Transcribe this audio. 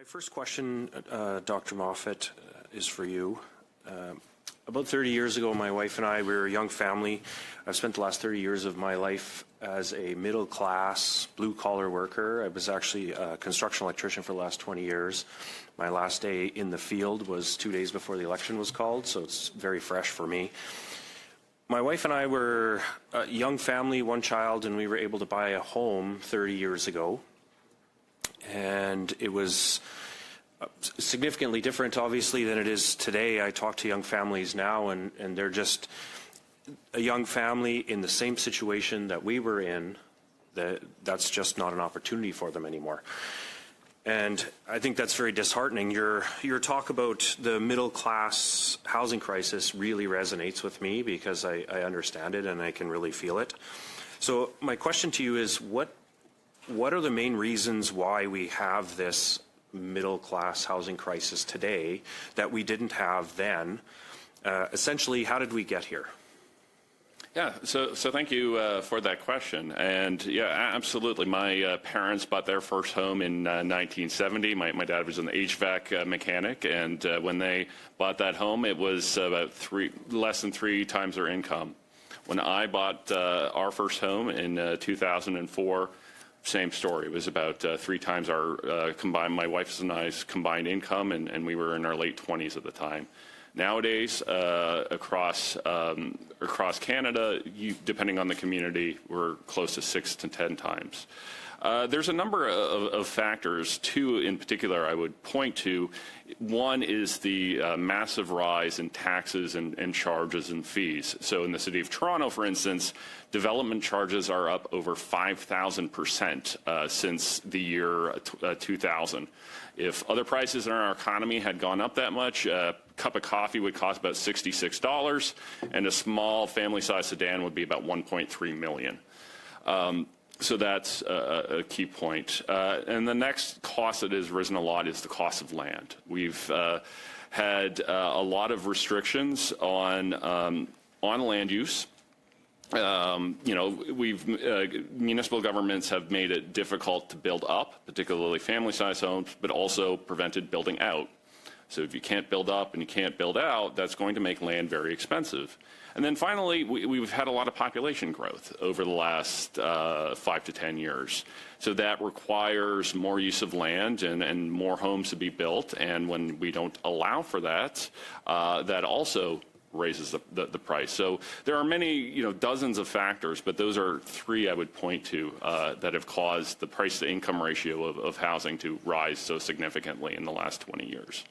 My first question, Dr. Moffat, is for you. About 30 years ago, my wife and I, we were a young family. I've spent the last 30 years of my life as a middle-class, blue-collar worker. I was actually a construction electrician for the last 20 years. My last day in the field was 2 days before the election was called, so it's very fresh for me. My wife and I were a young family, one child, and we were able to buy a home 30 years ago. And it was significantly different, obviously, than it is today. I talk to young families now, and they're just a young family in the same situation that we were in. That's just not an opportunity for them anymore. And I think that's very disheartening. Your talk about the middle-class housing crisis really resonates with me because I understand it and I can really feel it. So my question to you is, what are the main reasons why we have this middle-class housing crisis today that we didn't have then? Essentially, how did we get here? Yeah, so thank you for that question. And yeah, absolutely. My parents bought their first home in 1970. My dad was an HVAC mechanic, and when they bought that home, it was about less than 3 times their income. When I bought our first home in 2004, same story. It was about 3 times our my wife's and I's combined income, and we were in our late 20s at the time. Nowadays, across Canada, depending on the community, we're close to 6 to 10 times. There's a number of factors. 2 in particular I would point to. One is the massive rise in taxes and charges and fees. So in the City of Toronto, for instance, development charges are up over 5,000% since the year 2000. If other prices in our economy had gone up that much, a cup of coffee would cost about $66, and a small family-sized sedan would be about $1.3 million. So that's a key point. And the next cost that has risen a lot is the cost of land. We've had a lot of restrictions on land use. Municipal governments have made it difficult to build up, particularly family-sized homes, but also prevented building out. So if you can't build up and you can't build out, that's going to make land very expensive. And then finally, we've had a lot of population growth over the last 5 to 10 years. So that requires more use of land and more homes to be built. And when we don't allow for that, that also raises the price. So there are many, dozens of factors, but those are 3 I would point to that have caused the price-to-income ratio of housing to rise so significantly in the last 20 years.